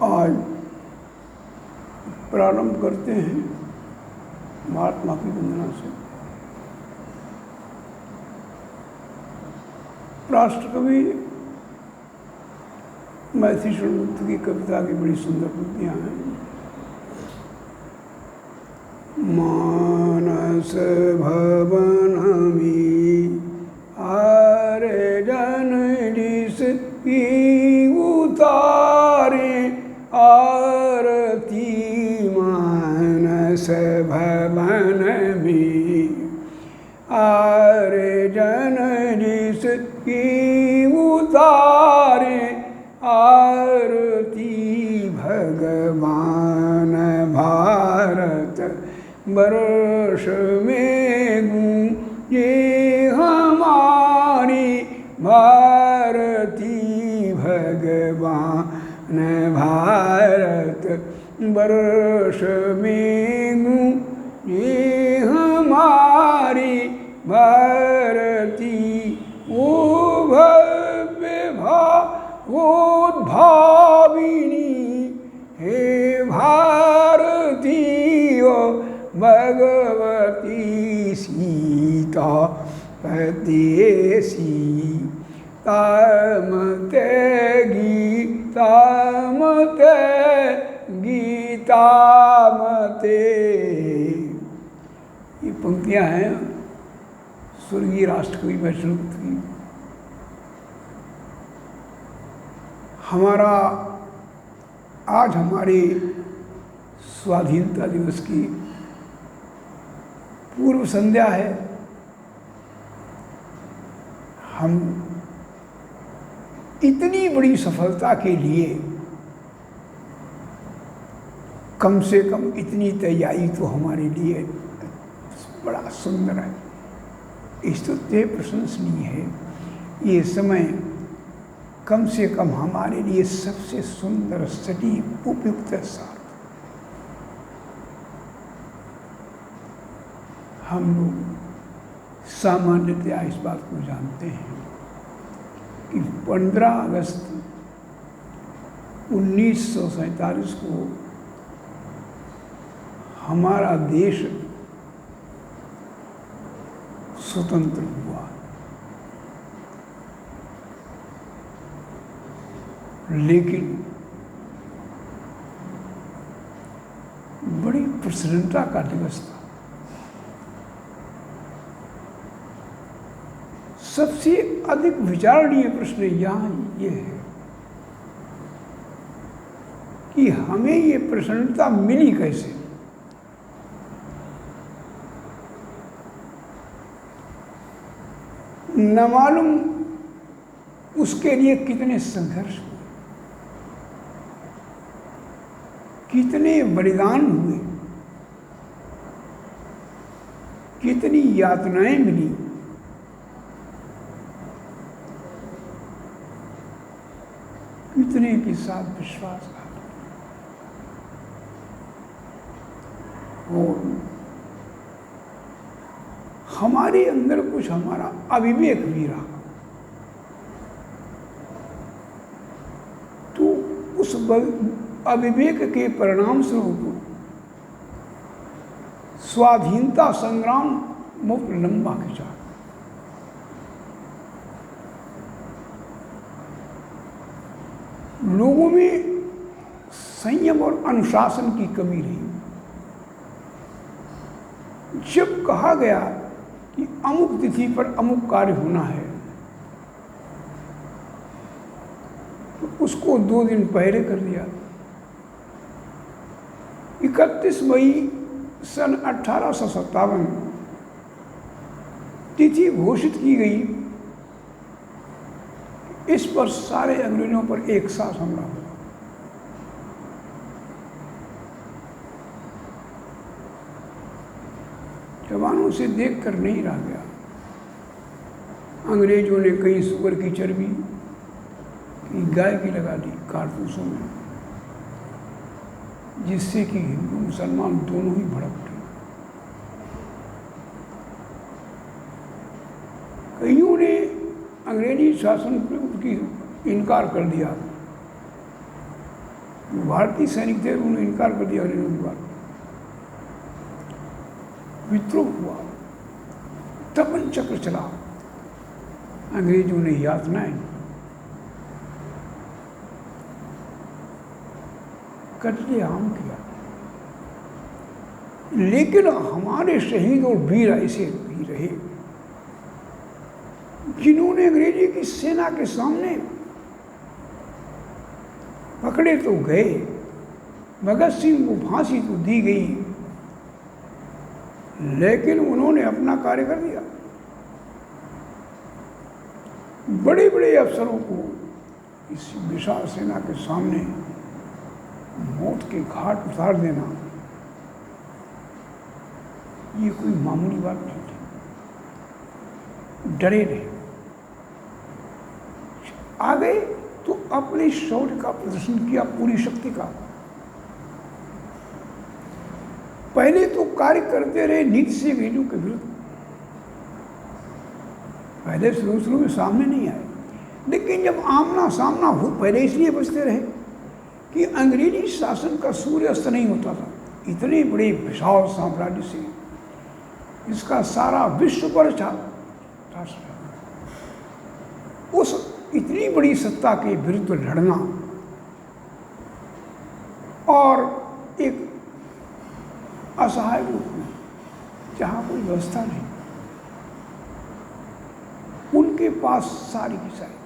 आज प्रारंभ करते हैं महात्मा की वंदना से। राष्ट्रकवि मैथिली शरणगुप्त की कविता की बड़ी सुंदर पंक्तियाँ हैं। मानस भवन में आरे जन जिस की उतारे आरती, मानस भवन में आरे जन जिस की उतारे आरती, भगवान भारत वर्ष में गूंजे हमारी भारती, भगवान भारत वर्ष में गूंजे हमारी भारती, ओ भव्य भावोद्भाविनी हे भारती, ओ भगवती सीता पतेसी तामते गीतामते गीतामते। ये पंक्तियाँ हैं स्वर्गीय राष्ट्रकवि मैथिली शरणगुप्त की। हमारा आज हमारे स्वाधीनता दिवस की पूर्व संध्या है। हम इतनी बड़ी सफलता के लिए कम से कम इतनी तैयारी तो हमारे लिए बड़ा सुंदर है, स्तुत्य प्रशंसनीय है। ये समय कम से कम हमारे लिए सबसे सुंदर, सटीक, उपयुक्त सार। हम लोग सामान्यतया इस बात को जानते हैं कि 15 अगस्त 1947 को हमारा देश स्वतंत्र हुआ, लेकिन बड़ी प्रसन्नता का दिवस था। सबसे अधिक विचारणीय प्रश्न यहाँ ये है कि हमें ये प्रसन्नता मिली कैसे। न मालूम उसके लिए कितने संघर्ष हुए, कितने बलिदान हुए, कितनी यातनाएं मिली। कितने के साथ विश्वासघात और हमारे अंदर कुछ हमारा अविवेक भी रहा। तो उस अविवेक के परिणाम स्वरूप स्वाधीनता संग्राम बहुत लंबा खिंचा। लोगों में संयम और अनुशासन की कमी रही। जब कहा गया कि अमुक तिथि पर अमुक कार्य होना है, तो उसको 2 दिन पहले कर दिया। 31 मई सन 1857 तिथि घोषित की गई। इस पर सारे अंग्रेजों पर एक साथ हमला हुआ। जवानों से देखकर नहीं रह गया। अंग्रेजों ने कई सुअर की चर्बी, की गाय की लगा दी कारतूसों में, जिससे कि हिंदू मुसलमान दोनों ही भड़क उठे। कईयों ने अंग्रेजी शासन की इनकार कर दिया। भारतीय सैनिक थे, उन्होंने इनकार कर दिया अंग्रेजों की बात। विद्रोह हुआ, तपन चक्र चला, अंग्रेजों ने यातनाएं कत्लेआम किया। लेकिन हमारे शहीद और वीर ऐसे भी रहे जिन्होंने अंग्रेजी की सेना के सामने पकड़े तो गए, भगत सिंह को फांसी तो दी गई, लेकिन उन्होंने अपना कार्य कर दिया। बड़े बड़े अफसरों को इस विशाल सेना के सामने मौत के घाट उतार देना ये कोई मामूली बात नहीं थी। डरे रहे, आ गए तो अपने शौर्य का प्रदर्शन किया, पूरी शक्ति का। पहले तो कार्य करते रहे नीति से अंग्रेजों के विरुद्ध। पहले शुरू में सामने नहीं आए, लेकिन जब आमना सामना हो, पहले इसलिए बचते रहे कि अंग्रेजी शासन का सूर्य अस्त नहीं होता था। इतने बड़े विशाल साम्राज्य से इसका सारा विश्व पर राष्ट्र, उस इतनी बड़ी सत्ता के विरुद्ध लड़ना और एक असहाय रूप में, जहाँ कोई व्यवस्था नहीं, उनके पास सारी की सारी।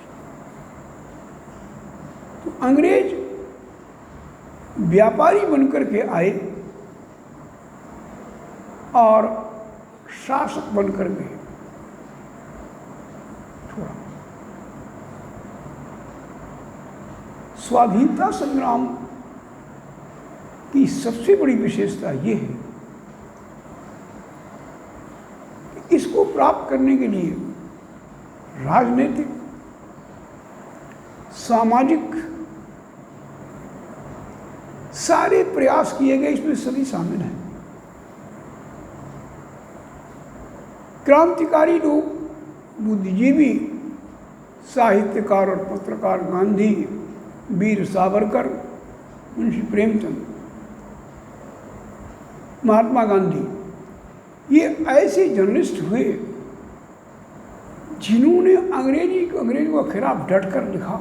तो अंग्रेज व्यापारी बनकर के आए और शासक बनकर गए। थोड़ा स्वाधीनता संग्राम की सबसे बड़ी विशेषता ये है कि इसको प्राप्त करने के लिए राजनीतिक, सामाजिक सारे प्रयास किए गए, इसमें सभी शामिल हैं। क्रांतिकारी लोग, बुद्धिजीवी, साहित्यकार और पत्रकार गांधी, वीर सावरकर, मुंशी प्रेमचंद, महात्मा गांधी, ये ऐसे जर्नलिस्ट हुए जिन्होंने अंग्रेजों के खिलाफ डटकर लिखा,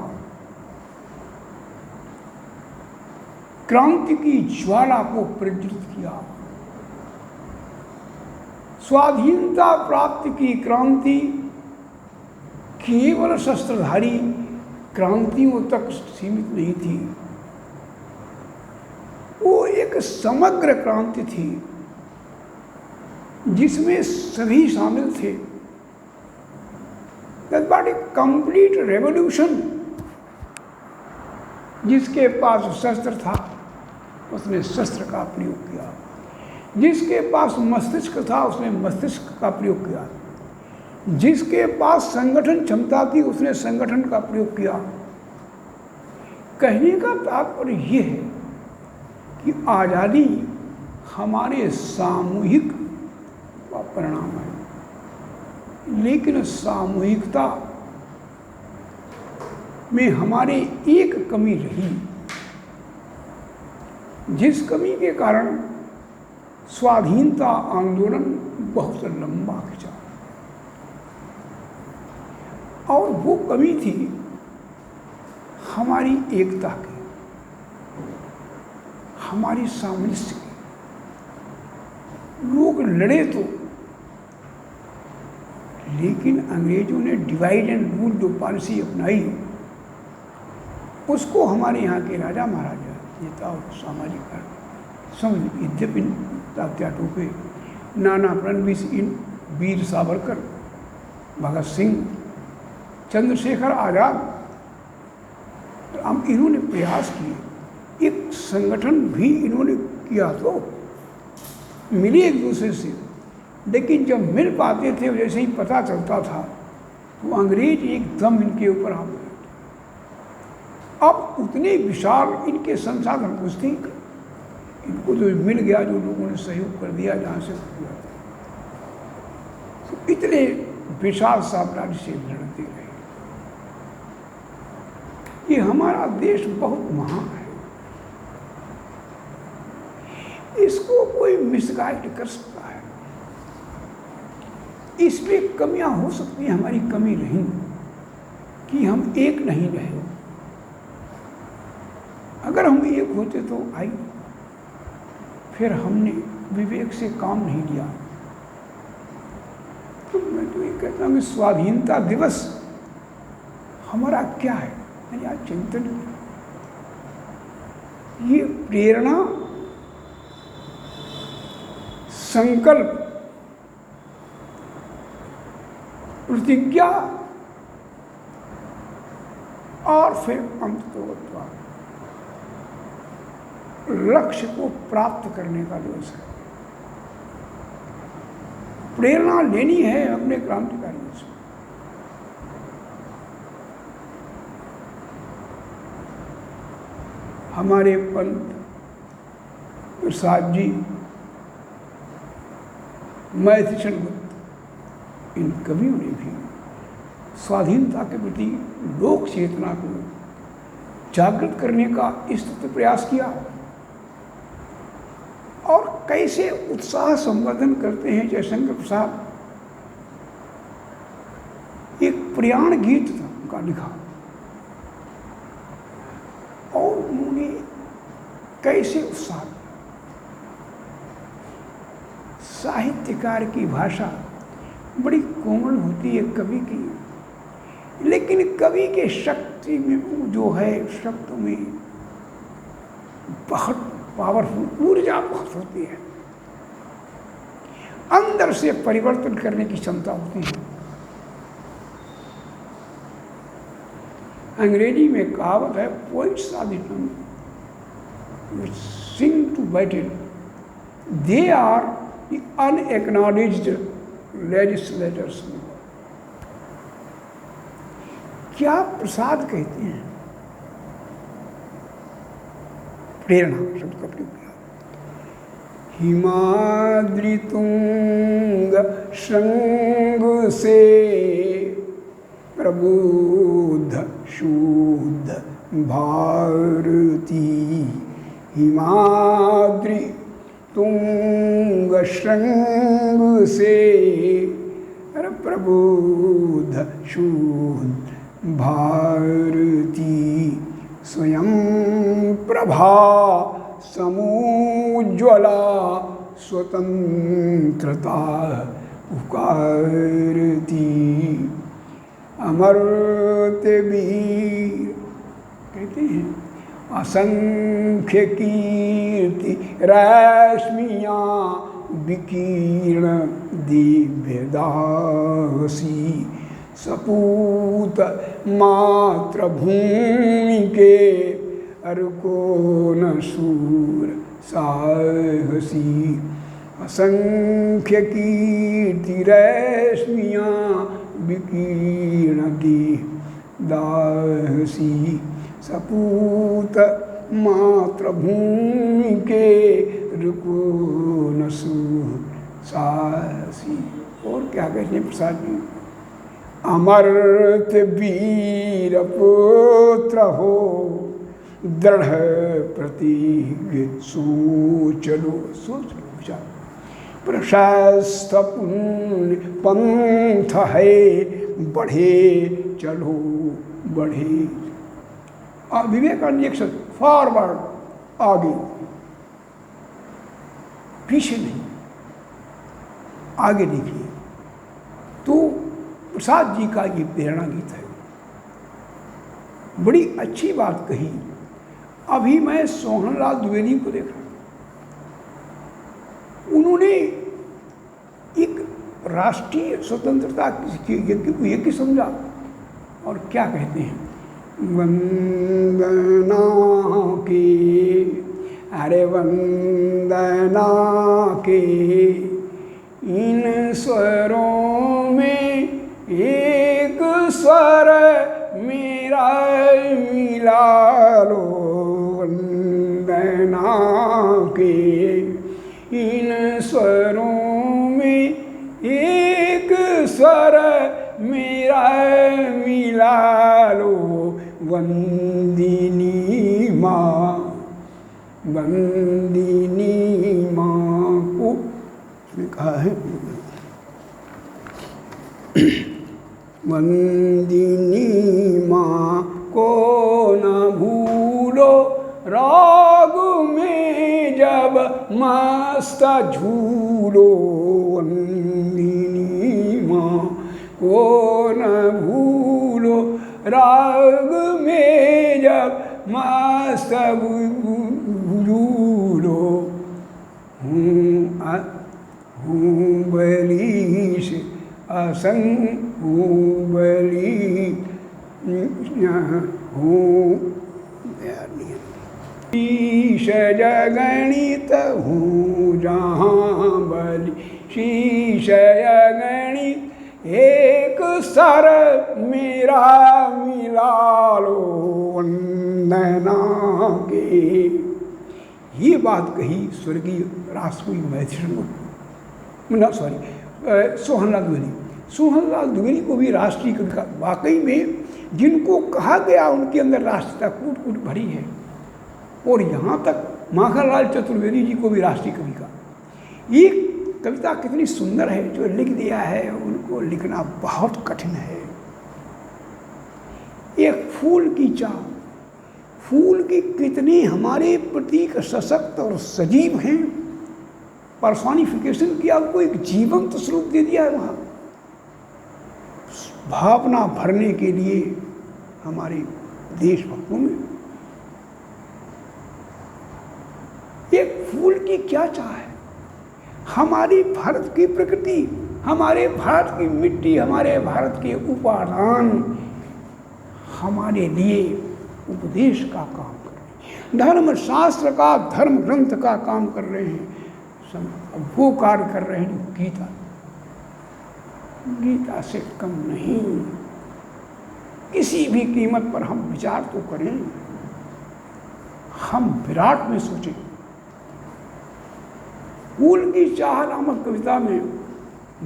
क्रांति की ज्वाला को प्रज्वलित किया। स्वाधीनता प्राप्ति की क्रांति केवल शस्त्रधारी क्रांतियों तक सीमित नहीं थी, वो एक समग्र क्रांति थी जिसमें सभी शामिल थे। That was a complete revolution। जिसके पास शस्त्र था उसने शस्त्र का प्रयोग किया, जिसके पास मस्तिष्क था उसने मस्तिष्क का प्रयोग किया, जिसके पास संगठन क्षमता थी उसने संगठन का प्रयोग किया। कहने का तात्पर्य यह है कि आज़ादी हमारे सामूहिक का परिणाम है, लेकिन सामूहिकता में हमारे एक कमी रही, जिस कमी के कारण स्वाधीनता आंदोलन बहुत लंबा खिंचा। और वो कमी थी हमारी एकता की, हमारी सामंजस्य की। लोग लड़े तो, लेकिन अंग्रेजों ने डिवाइड एंड रूल जो पॉलिसी अपनाई, उसको हमारे यहाँ के राजा महाराजा, नेता और सामाजिक कार्य समझ, यद्यपि तात्या टोपे, नाना फडणवीस, इन वीर सावरकर, भगत सिंह, चंद्रशेखर आज़ाद, हम इन्होंने प्रयास किए, एक संगठन भी इन्होंने किया, तो मिले एक दूसरे से, लेकिन जब मिल पाते थे जैसे ही पता चलता था तो अंग्रेज एकदम इनके ऊपर आ गए। अब उतने विशाल इनके संसाधन कुछ थे, इनको जो मिल गया, जो लोगों ने सहयोग कर दिया, जहाँ से तो इतने विशाल साम्राज्य से लड़ते रहे। ये हमारा देश बहुत महान है, इसको कोई मिसगाइड कर सकता है, इसमें कमियां हो सकती हैं, हमारी कमी नहीं कि हम एक नहीं रहे। अगर हम एक होते तो आई, फिर हमने विवेक से काम नहीं लिया। तो मैं तो ये कहता हूँ कि स्वाधीनता दिवस हमारा क्या है, मैंने आज चिंतन किया। ये प्रेरणा, संकल्प, प्रतिज्ञा और फिर अंततोगत्वा लक्ष्य को प्राप्त करने का दिवस है। प्रेरणा लेनी है अपने क्रांतिकारियों से। हमारे पंत प्रसाद जी, मैथिली गुप्त, इन कवियों ने भी स्वाधीनता के प्रति लोक चेतना को जागृत करने का स्तुत्य प्रयास किया और कैसे उत्साह संवर्धन करते हैं। जयशंकर प्रसाद, एक प्रयाण गीत था उनका लिखा, और उन्होंने कैसे उत्साह, साहित्यकार की भाषा बड़ी कोमल होती है कवि की, लेकिन कवि के शक्ति में जो है, शब्द में बहुत पावरफुल ऊर्जा बहुत होती है, अंदर से परिवर्तन करने की क्षमता होती है। अंग्रेजी में कहावत है, poets are the which sing to battle, they are the unacknowledged legislators. क्या प्रसाद कहते हैं? प्रेरणा शब्द का प्रयोग किया। हिमाद्रि तुंग श्रृंग से प्रबुद्ध शुद्ध भारती, हिमाद्रि तुंग श्रृंग से प्रबुद्ध शुद्ध भारती, स्वयं प्रभा समुज्ज्वला स्वतंत्रता पुकारती, अमर्त्य वीर कहते हैं, असंख्य कीर्ति रश्मियाँ विकीर्ण दिव्यदासी, सपूत मातृभूमि के अर्को न शूर साहसी, असंख्य कीर्ति रश्मियाँ विकीर्ण दिव्यदासी, सपूत मातृभूमि के रुको न शूर साहसी। और क्या कहते हैं प्रसाद जी? अमर्त्य वीर पुत्र हो, दृढ़ प्रतिज्ञ सोच लो विचार, प्रशस्त पुण्य पंथ है, बढ़े चलो बढ़े। विवेकानंद एक शब्द, फॉरवर्ड, आगे, पीछे नहीं, आगे देखिए। तो प्रसाद जी का ये प्रेरणा गीत है, बड़ी अच्छी बात कही। अभी मैं सोहनलाल द्विवेदी को देखा, उन्होंने एक राष्ट्रीय स्वतंत्रता की यज्ञ समझा, और क्या कहते हैं? वंदना के, अरे वंदना के इन स्वरों में एक स्वर मेरा मिला लो, वंदना के इन स्वरों में एक स्वर सर मेरा मिला लो वंदिनी माँ, वंदिनी माँ को कहा है, वंदिनी माँ को न भूलो राग में जब मस्त झूलो, वंदिनी माँ को न भूलो राग में जब मस्त झूलो। हूँ बली से असंग, हूँ बली हूँ शीश जगणित हूँ जहाँ बलि, शीश गणित एक सर मेरा मिला लो वंदना के। ये बात कही स्वर्गीय राष्ट्रकवि मैथिली ना सॉरी सोहनलाल द्विवेदी। सोहनलाल द्विवेदी को भी राष्ट्रीय कवि का, वाकई में जिनको कहा गया उनके अंदर राष्ट्रीयता कूट कूट भरी है। और यहाँ तक माखनलाल चतुर्वेदी जी को भी राष्ट्रीय कवि का। ये कविता कितनी सुंदर है जो लिख दिया है, उनको लिखना बहुत कठिन है। एक फूल की चाह, फूल की कितने हमारे प्रतीक सशक्त और सजीव हैं, पर्सोनिफिकेशन किया, उनको एक जीवंत स्वरूप दे दिया है वहाँ। भावना भरने के लिए हमारे देशभक्तों में एक फूल की क्या चाह है। हमारी भारत की प्रकृति, हमारे भारत की मिट्टी, हमारे भारत के उपादान हमारे लिए उपदेश का काम कर रहे हैं, धर्म शास्त्र का, धर्म ग्रंथ का काम कर रहे हैं। वो कार्य कर रहे हैं गीता, गीता से कम नहीं। किसी भी कीमत पर हम विचार तो करें, हम विराट में सोचें। फूल की चाह नामक कविता में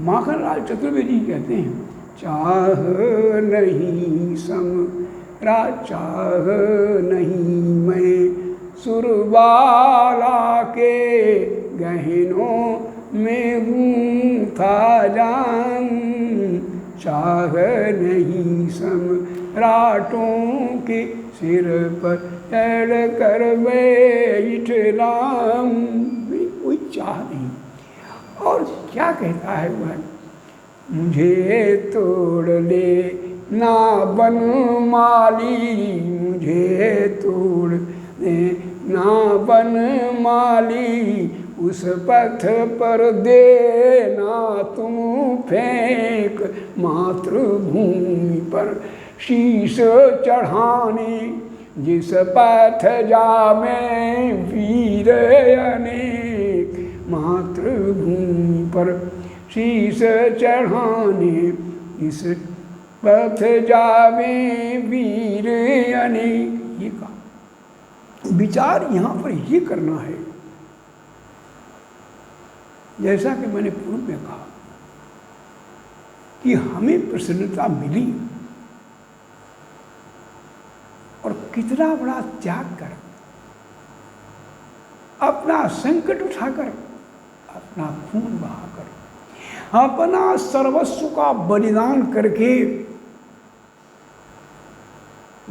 माखनलाल चतुर्वेदी कहते हैं, चाह नहीं समरा, चाह नहीं मैं सुरबाला के गहनों में गूंथा जान, चाह नहीं सम्राटों के सिर पर चढ़ कर बैठलाम, कोई चाह नहीं। और क्या कहता है वह, मुझे तोड़ ले ना बन माली, मुझे तोड़ ले ना बन माली, उस पथ पर देना तुम फेंक, मातृभूमि पर शीश चढ़ाने, जिस पथ जामे वीर अनेक, मातृभूमि पर शीश चढ़ाने, इस पथ जावे वीर अनेक। ये कहा विचार यहाँ पर ये करना है, जैसा कि मैंने पूर्व में कहा कि हमें प्रसन्नता मिली और कितना बड़ा त्याग कर, अपना संकट उठाकर, अपना खून बहाकर, अपना सर्वस्व का बलिदान करके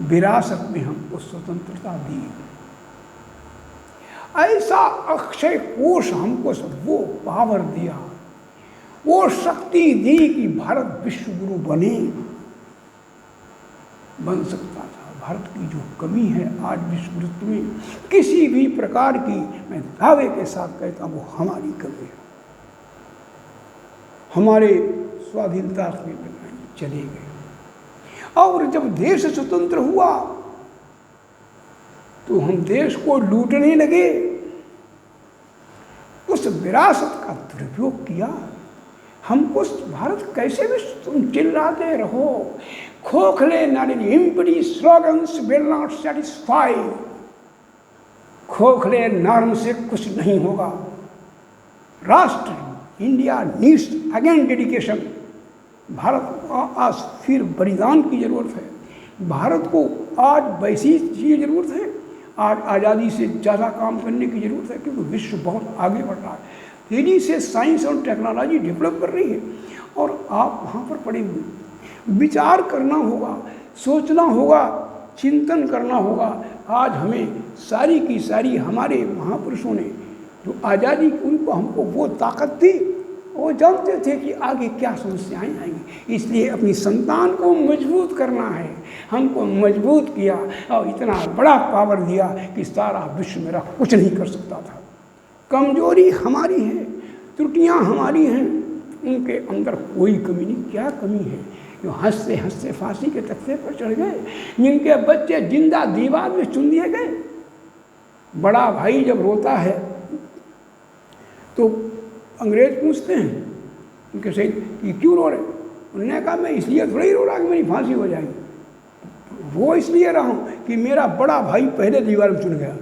विरासत में हमको स्वतंत्रता दी। ऐसा अक्षय कोष हमको सब वो पावर दिया, वो शक्ति दी कि भारत विश्व गुरु बन सकता था। भारत की जो कमी है आज विश्व गुरुत्व में किसी भी प्रकार की, मैं दावे के साथ कहता हूँ, वो हमारी कमी है। हमारे स्वाधीनता से चले गए और जब देश स्वतंत्र हुआ तो हम देश को लूटने लगे, उस विरासत का दुरुपयोग किया। हमको भारत कैसे भी तुम चिल्लाते रहो, खोखले नारे, empty slogans will not satisfy, खोखले नारों से कुछ नहीं होगा। राष्ट्र India needs again dedication, Bharat को आज फिर बलिदान की ज़रूरत है। भारत को आज वैसी की ज़रूरत है, आज आज़ादी से ज़्यादा काम करने की ज़रूरत है, क्योंकि विश्व बहुत आगे बढ़ रहा है, तेज़ी से साइंस और टेक्नोलॉजी डेवलप कर रही है और आप वहाँ पर पड़े हुए। विचार करना होगा, सोचना होगा, चिंतन करना होगा। आज हमें सारी की सारी हमारे महापुरुषों ने जो आज़ादी की, उनको हमको वो ताकत थी, वो जानते थे कि आगे क्या समस्याएं आएंगी, इसलिए अपनी संतान को मजबूत करना है। हमको मजबूत किया और इतना बड़ा पावर दिया कि सारा विश्व मेरा कुछ नहीं कर सकता था। कमजोरी हमारी है, त्रुटियां हमारी हैं, उनके अंदर कोई कमी नहीं। क्या कमी है? जो हंसते हंसते फांसी के तख्ते पर चढ़ गए, जिनके बच्चे जिंदा दीवार में चुन दिए गए। बड़ा भाई जब रोता है तो अंग्रेज पूछते हैं उनके से कि क्यों रो रहे? उन्होंने कहा मैं इसलिए थोड़ा ही रो रहा कि मेरी फांसी हो जाएगी। वो इसलिए रहा हूँ कि मेरा बड़ा भाई पहले दीवार में चुन गया,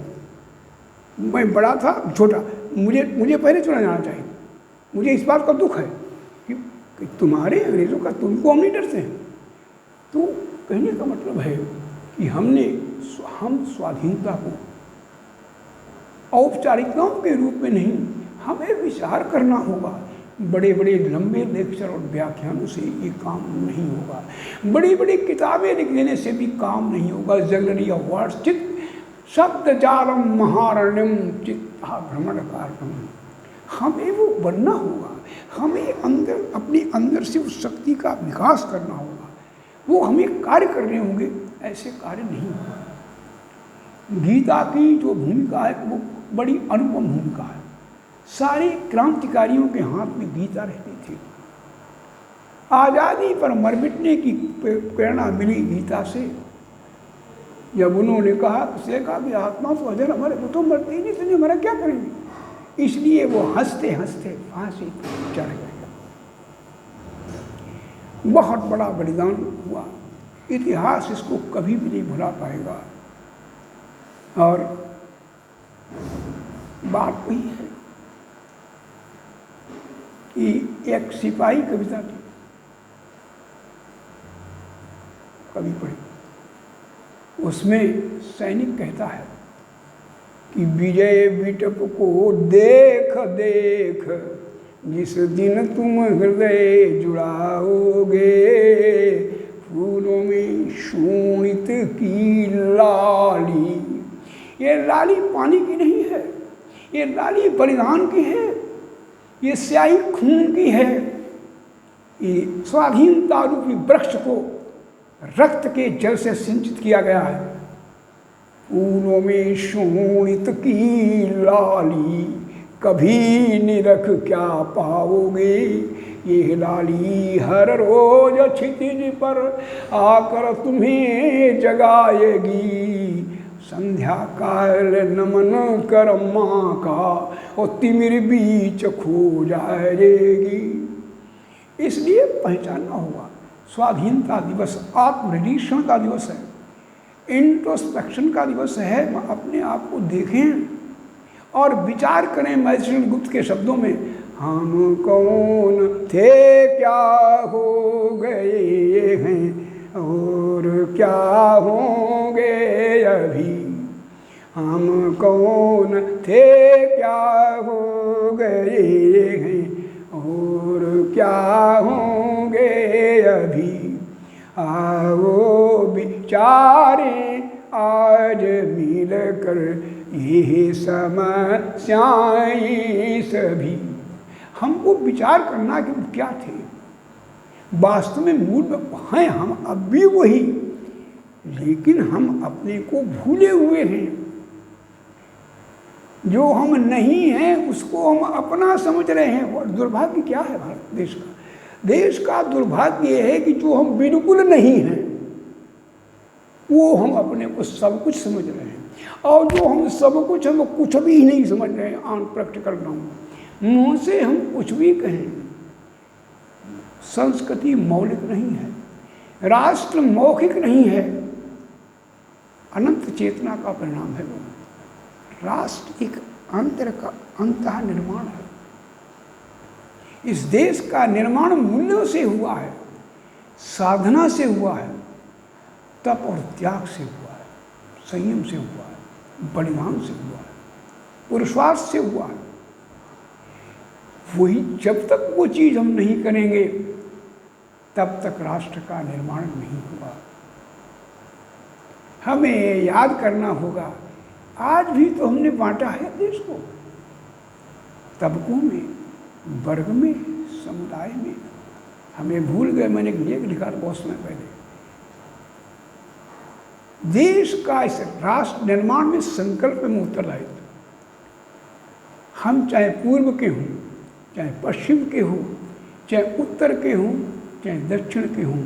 मैं बड़ा था छोटा, मुझे पहले चुना जाना चाहिए। मुझे इस बात का दुख है कि तुम्हारे अंग्रेज़ों का तुमको हम नहीं डरते हैं। तो कहने का मतलब है कि हम स्वाधीनता को औपचारिकताओं के रूप में नहीं, हमें विचार करना होगा। बड़े बड़े लंबे लेक्चर और व्याख्यानों से ये काम नहीं होगा, बड़ी बड़ी किताबें लिख देने से भी काम नहीं होगा। जगलरी अवार्ड चित्त शब्द जालम महारण्यम चित्ता भ्रमण कार्यम, हमें वो बनना होगा। हमें अंदर अपने अंदर से उस शक्ति का विकास करना होगा, वो हमें कार्य करने होंगे, ऐसे कार्य नहीं होगा। गीता की जो भूमिका है वो बड़ी अनुपम भूमिका है। सारे क्रांतिकारियों के हाथ में गीता रहती थी। आज़ादी पर मर मिटने की प्रेरणा मिली गीता से। जब उन्होंने कहा कि आत्मा तो अजर हमारे को तो मरते ही नहीं, तो हमारा क्या करेंगे, इसलिए वो हंसते हंसते फांसी चढ़ गए। बहुत बड़ा बलिदान हुआ, इतिहास इसको कभी भी नहीं भुला पाएगा। और बात वही है कि एक सिपाही कविता थी, कभी पढ़ी, उसमें सैनिक कहता है कि विजय विटप को देख देख जिस दिन तुम हृदय जुड़ाओगे, फूलों में शोणित की लाली। ये लाली पानी की नहीं है, ये लाली बलिदान की है, ये स्याही खून की है। ये स्वाधीनता रूपी वृक्ष को रक्त के जल से सिंचित किया गया है। फूलों में शोणित की लाली कभी निरख क्या पाओगे, ये लाली हर रोज क्षितिज पर आकर तुम्हें जगाएगी। संध्या काल नमन कर माँ का और तिमिर बीच खो जाएगी। इसलिए पहचानना होगा, स्वाधीनता दिवस आत्मनिरीक्षण का दिवस है, इंट्रोस्पेक्शन का दिवस है। अपने आप को देखें और विचार करें। महर्षि गुप्त के शब्दों में, हम कौन थे क्या हो गए हैं और क्या होंगे अभी, हम कौन थे क्या हो गए हैं और क्या होंगे अभी। आओ विचारें आज मिलकर ये समस्याएं सभी। हमको विचार करना कि क्या थे, वास्तव में मूल में हैं हम अब भी वही, लेकिन हम अपने को भूले हुए हैं। जो हम नहीं हैं उसको हम अपना समझ रहे हैं। और दुर्भाग्य क्या है भारत देश का? देश का दुर्भाग्य ये है कि जो हम बिल्कुल नहीं हैं वो हम अपने को सब कुछ समझ रहे हैं, और जो हम सब कुछ हम कुछ भी नहीं समझ रहे हैं। ऑन प्रैक्टिकल ग्राउंड मुँह से हम कुछ भी कहें, संस्कृति मौलिक नहीं है, राष्ट्र मौखिक नहीं है, अनंत चेतना का परिणाम है वो। राष्ट्र एक अंतर का अंतः निर्माण है। इस देश का निर्माण मूल्यों से हुआ है, साधना से हुआ है, तप और त्याग से हुआ है, संयम से हुआ है, बलिदान से हुआ है, पुरुषार्थ से हुआ है। वही जब तक वो चीज़ हम नहीं करेंगे तब तक राष्ट्र का निर्माण नहीं होगा। हमें याद करना होगा, आज भी तो हमने बांटा है देश को तबकों में, वर्ग में, समुदाय में। हमें भूल गए। मैंने एक लेख लिखा बहुत समय पहले, देश का इस राष्ट्र निर्माण में संकल्प में उत्तरदायित्व। हम चाहे पूर्व के हों, चाहे पश्चिम के हों, चाहे उत्तर के हों, चाहे दक्षिण के हों,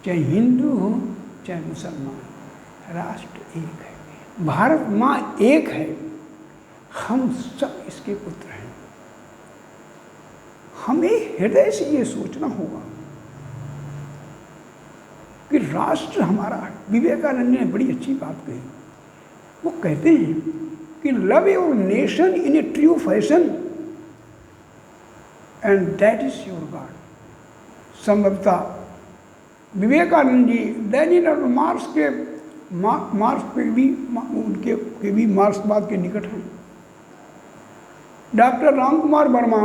चाहे हिंदू हों, चाहे मुसलमान, राष्ट्र एक है, भारत माँ एक है। हम सब इसके पुत्र हैं। हमें हृदय से ये सोचना होगा कि राष्ट्र हमारा है। विवेकानंद ने बड़ी अच्छी बात कही। वो कहते हैं कि love your nation in A true fashion and that is your God. संभवतः विवेकानंद जी लेनिन और मार्क्स पे भी उनके भी मार्क्सवाद के निकट हैं। डॉक्टर राम कुमार वर्मा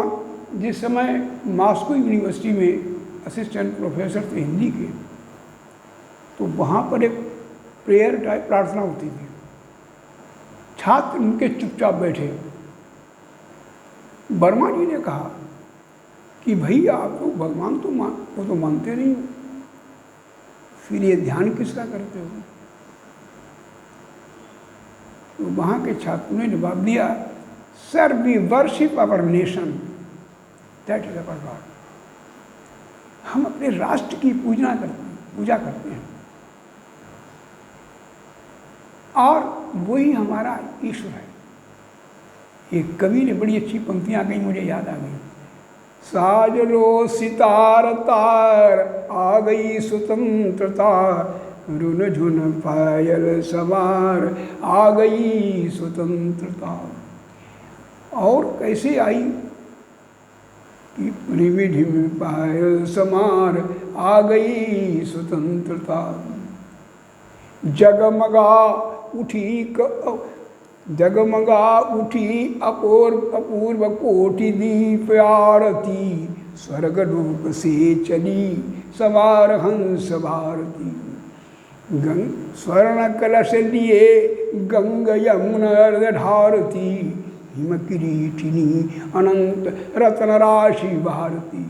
जिस समय मॉस्को यूनिवर्सिटी में असिस्टेंट प्रोफेसर थे हिंदी के, तो वहाँ पर एक प्रेयर टाइप प्रार्थना होती थी। छात्र उनके चुपचाप बैठे। वर्मा जी ने कहा कि भैया आप तो भगवान तो वो तो मानते नहीं हो, फिर ये ध्यान किसका करते हो? तो वहाँ के छात्रों ने जवाब दिया, sir we worship our nation, that is our God. हम अपने राष्ट्र की पूजा करते हैं और वही हमारा ईश्वर है। एक कवि ने बड़ी अच्छी पंक्तियां कही, मुझे याद आ गई। साज लो सितार तार, आ गई स्वतंत्रता, रुन झुन पायल समार, आ गई स्वतंत्रता। और कैसे आई कि रिमिझिम पायल समार, आ गई स्वतंत्रता। जगमगा उठी अपूर्व कोटि दीप आरती, स्वर्ग लोक से चली सवार हंस भारती। स्वर्ण कलश लिए गंग यमुना ढारती, हिम किरीटिनी अनंत रत्न राशि भारती।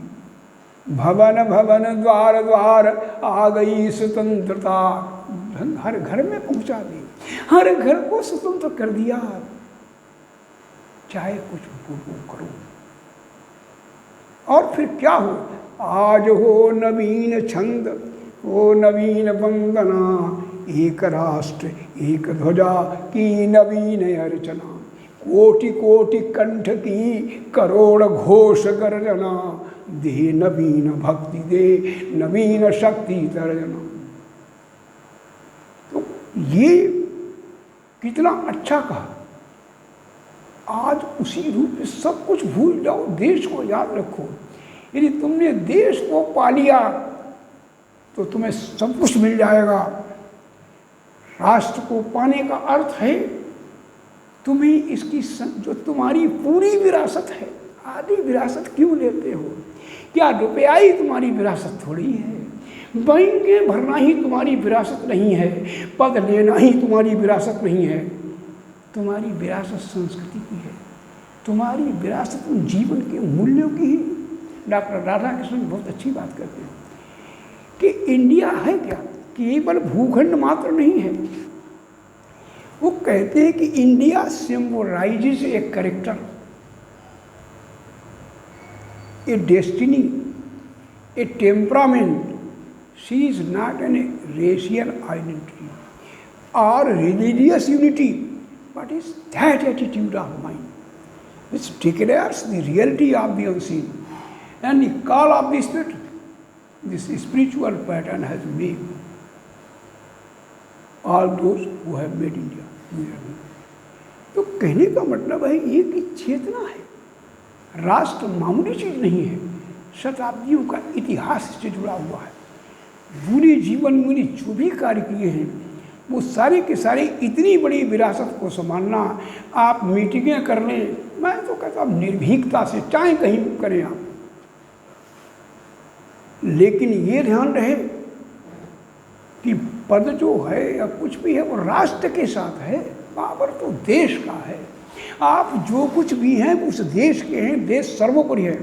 भवन भवन द्वार द्वार, आ गई स्वतंत्रता। हर घर में पहुंचा दी, हर घर को स्वतंत्र कर दिया। चाहे कुछ करो। और फिर क्या हो? आज हो नवीन छंद, हो नवीन वंदना, एक राष्ट्र एक ध्वजा की नवीन अर्चना। कोटि कोटि कंठ की करोड़ घोष गर्जना, दे नवीन भक्ति दे नवीन शक्ति तर्जना। तो ये कितना अच्छा कहा। आज उसी रूप में सब कुछ भूल जाओ, देश को याद रखो। यदि तुमने देश को पा लिया तो तुम्हें सब कुछ मिल जाएगा। राष्ट्र को पाने का अर्थ है तुम्हें इसकी जो तुम्हारी पूरी विरासत है। आधी विरासत क्यों लेते हो? क्या रुपया ही तुम्हारी विरासत थोड़ी है? बैंकें भरना ही तुम्हारी विरासत नहीं है, पद लेना ही तुम्हारी विरासत नहीं है। तुम्हारी विरासत संस्कृति की है, तुम्हारी विरासत उन जीवन के मूल्यों की ही। डॉक्टर राधाकृष्णन बहुत अच्छी बात करते हैं कि इंडिया है क्या, केवल भूखंड मात्र नहीं है। वो कहते हैं कि India symbolises a character, a destiny, a temperament. She is not an racial identity और religious unity, but is that attitude of mind which declares the reality of the unseen and the call of the spirit. This spiritual pattern has made all those who have made India. तो कहने का मतलब है ये कि चेतना है। राष्ट्र मामूली चीज नहीं है, शताब्दियों का इतिहास से जुड़ा हुआ है। पूरे जीवन में जो भी कार्य किए हैं वो सारे के सारे इतनी बड़ी विरासत को संभालना। आप मीटिंगें कर लें, मैं तो कहता हूँ निर्भीकता से चाहे कहीं करें आप, लेकिन ये ध्यान रहे कि पद जो है या कुछ भी है वो राष्ट्र के साथ है, पावर तो देश का है। आप जो कुछ भी हैं उस देश के हैं, देश सर्वोपरि है।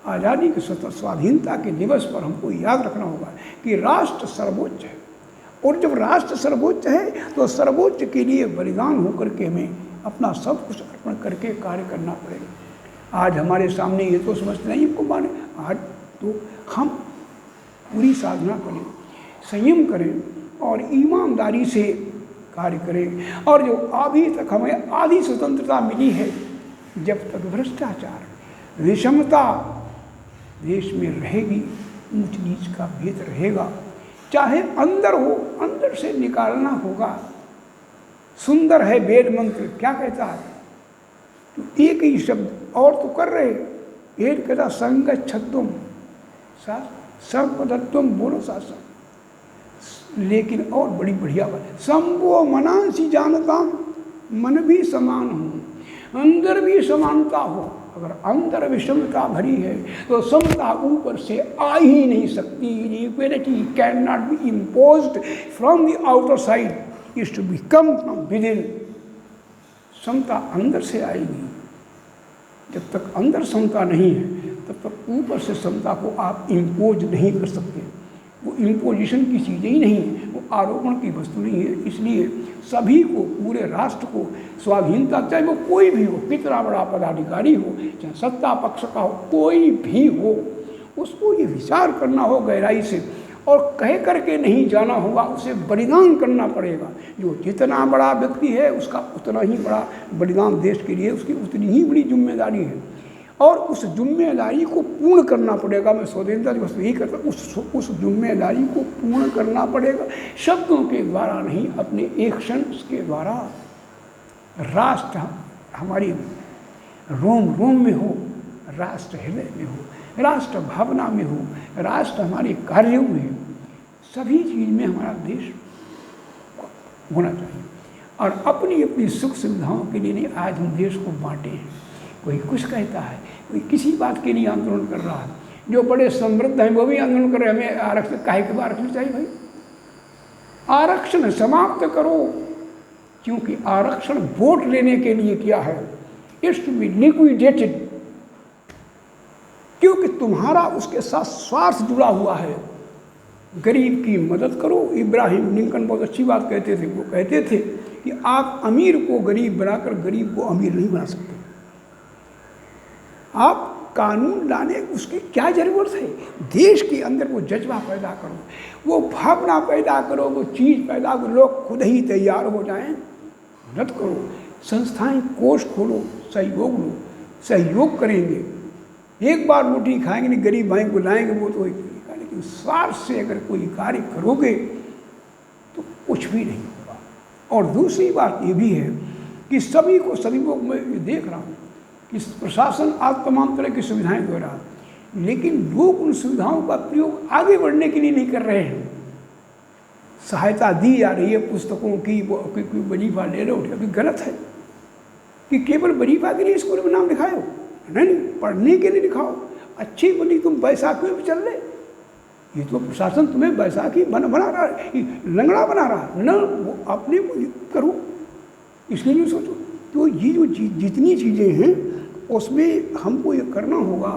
आज़ादी के स्वाधीनता के दिवस पर हमको याद रखना होगा कि राष्ट्र सर्वोच्च है, और जब राष्ट्र सर्वोच्च है तो सर्वोच्च के लिए बलिदान होकर के हमें अपना सब कुछ अर्पण करके कार्य करना पड़ेगा। आज हमारे सामने ये तो समझते नहीं हमको माने, आज तो हम पूरी साधना करें, संयम करें और ईमानदारी से कार्य करें। और जो अभी तक हमें आधी स्वतंत्रता मिली है, जब तक भ्रष्टाचार विषमता देश में रहेगी, ऊंच नीच का भेद रहेगा, चाहे अंदर हो, अंदर से निकालना होगा। सुंदर है वेद मंत्र, क्या कहता है? तो एक ही शब्द और तो कर रहे, वेद कहता संगच्छत्वम सर्वपदत्वम, बोलो साथ, लेकिन और बड़ी बढ़िया बात, संभो मनांसी जानता, मन भी समान हो, अंदर भी समानता हो। अगर अंदर विषमता भरी है तो समता ऊपर से आ ही नहीं सकती। Equality cannot be imposed from the outer side, is to be come from within. समता अंदर से आएगी। जब तक अंदर समता नहीं है तब तक ऊपर से समता को आप इम्पोज नहीं कर सकते। वो इम्पोजिशन की चीज़ ही नहीं है, वो आरोपण की वस्तु नहीं है। इसलिए सभी को, पूरे राष्ट्र को स्वाधीनता, चाहे वो कोई भी हो, कितना बड़ा पदाधिकारी हो, चाहे सत्ता पक्ष का हो, कोई भी हो, उसको ये विचार करना हो गहराई से और कह करके नहीं जाना होगा, उसे बलिदान करना पड़ेगा। जो जितना बड़ा व्यक्ति है उसका उतना ही बड़ा बलिदान देश के लिए, उसकी उतनी ही बड़ी जिम्मेदारी है और उस जिम्मेदारी को पूर्ण करना पड़ेगा। मैं स्वतंत्रता दिवस यही करता हूँ, उस जिम्मेदारी को पूर्ण करना पड़ेगा, शब्दों के द्वारा नहीं, अपने एक्शंस के द्वारा। राष्ट्र हमारी रोम रोम में हो, राष्ट्र हृदय में हो, राष्ट्र भावना में हो, राष्ट्र हमारे कार्यों में हो, सभी चीज़ में हमारा देश होना चाहिए। और अपनी अपनी सुख सुविधाओं के लिए नहीं, आज हम देश को बांटे हैं। कोई कुछ कहता है, कोई किसी बात के लिए आंदोलन कर रहा है। जो बड़े समृद्ध हैं वो भी आंदोलन कर रहे हैं, हमें आरक्षण, काहे के आरक्षण चाहिए भाई? आरक्षण समाप्त करो, क्योंकि आरक्षण वोट लेने के लिए किया है। इट्स टू बी लिक्विडेटेड, क्योंकि तुम्हारा उसके साथ स्वार्थ जुड़ा हुआ है। गरीब की मदद करो। इब्राहिम लिंकन बहुत अच्छी बात कहते थे, वो कहते थे कि आप अमीर को गरीब बनाकर गरीब को अमीर नहीं बना सकते। आप कानून लाने उसकी क्या ज़रूरत है? देश के अंदर वो जज्बा पैदा करो, वो भावना पैदा करो, वो चीज़ पैदा करो, लोग खुद ही तैयार हो जाएं। मदद करो, संस्थाएं, कोष खोलो, सहयोग लो, सहयोग करेंगे। एक बार रोटी खाएंगे नहीं, गरीब भाई को लाएंगे, वो तो एक तरीका, लेकिन स्वार्थ से अगर कोई कार्य करोगे तो कुछ भी नहीं होगा। और दूसरी बात ये भी है कि सभी को मैं देख रहा हूँ कि प्रशासन आज तमाम तरह की सुविधाएं दे रहा है, लेकिन लोग उन सुविधाओं का प्रयोग आगे बढ़ने के लिए नहीं कर रहे हैं। सहायता दी जा रही है पुस्तकों की, वजीफा ले रहे हो, अभी गलत है कि केवल वजीफा के लिए स्कूल में नाम लिखाओ, नहीं, पढ़ने के लिए लिखाओ। अच्छी बनी, तुम बैसाखी में चल रहे, ये तो प्रशासन तुम्हें बैसाखी बना रहा है, लंगड़ा बना रहा है न, वो अपने करो, इसलिए नहीं सोचो। तो ये जो जितनी चीज़ें हैं उसमें हमको ये करना होगा।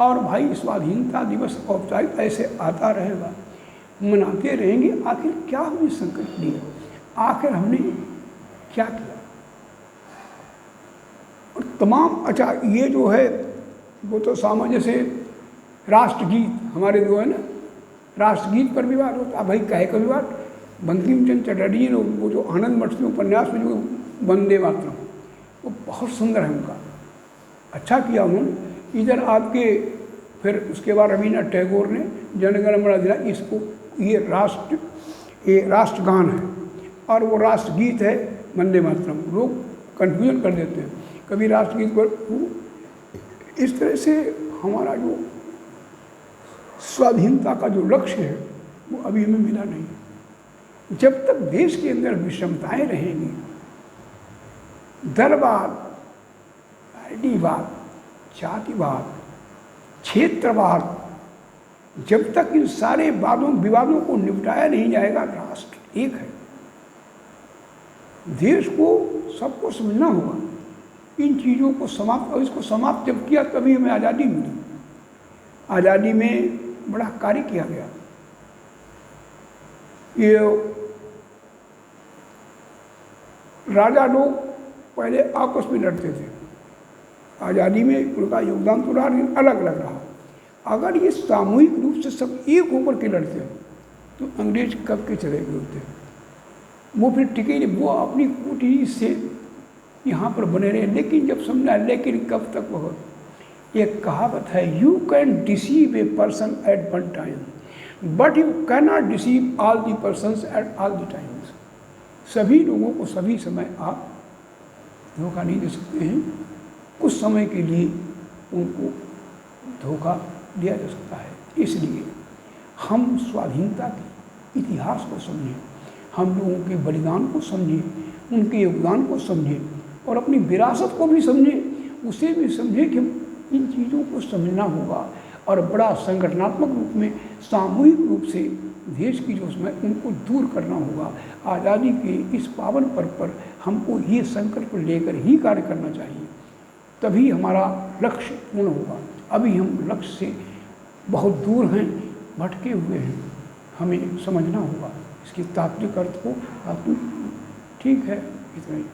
और भाई स्वाधीनता दिवस औपचारिक ऐसे आता रहेगा, मनाते रहेंगे। आखिर क्या हमने संकल्प लिया, आखिर हमने क्या किया? और तमाम, अच्छा ये जो है वो तो सामान्य से राष्ट्रगीत हमारे जो है ना, राष्ट्रगीत पर विवाद होता है। भाई कहे का विवाद? बंकिम चंद्र चटर्जी ने वो जो आनंद मठ के उपन्यास में जो वंदे मातरम, वो बहुत सुंदर है उनका, अच्छा किया उन्होंने। इधर आपके फिर उसके बाद रवीन्द्रनाथ टैगोर ने जनगण मन दिला, इसको ये राष्ट्रगान है और वो राष्ट्रगीत है वंदे मातरम। लोग कन्फ्यूजन कर देते हैं, कभी राष्ट्रगीत पर। इस तरह से हमारा जो स्वाधीनता का जो लक्ष्य है वो अभी हमें मिला नहीं। जब तक देश के अंदर विषमताएं रहेंगी, दलवाद, पार्टीवाद, जातिवाद, क्षेत्रवाद, जब तक इन सारे विवादों को निपटाया नहीं जाएगा, राष्ट्र एक है। देश को सबको समझना होगा, इन चीज़ों को समाप्त, और इसको समाप्त जब किया तभी हमें आज़ादी मिली। आज़ादी में बड़ा कार्य किया गया। ये राजा लोग पहले आपस में लड़ते थे, आज़ादी में उनका योगदान तो रहा, अलग अलग रहा। अगर ये सामूहिक रूप से सब एक होकर के लड़ते तो अंग्रेज कब के चले गए होते, वो फिर टिके नहीं, वो अपनी कुटी से यहाँ पर बने रहे। लेकिन जब समझा, लेकिन कब तक वह, एक कहावत है, you can deceive a person at one time but you can not deceive all the persons at all the times. सभी लोगों को सभी समय आप धोखा नहीं दे सकते हैं, कुछ समय के लिए उनको धोखा दिया जा सकता है। इसलिए हम स्वाधीनता के इतिहास को समझें, हम लोगों के बलिदान को समझें, उनके योगदान को समझें और अपनी विरासत को भी समझें, उसे भी समझें कि इन चीज़ों को समझना होगा और बड़ा संगठनात्मक रूप में, सामूहिक रूप से देश की जो उसमें उनको दूर करना होगा। आज़ादी के इस पावन पर्व पर हमको ये संकल्प लेकर ही कार्य करना चाहिए, तभी हमारा लक्ष्य पूर्ण होगा। अभी हम लक्ष्य से बहुत दूर हैं, भटके हुए हैं, हमें समझना होगा इसके तात्विक अर्थ को। ठीक है, इतना ही।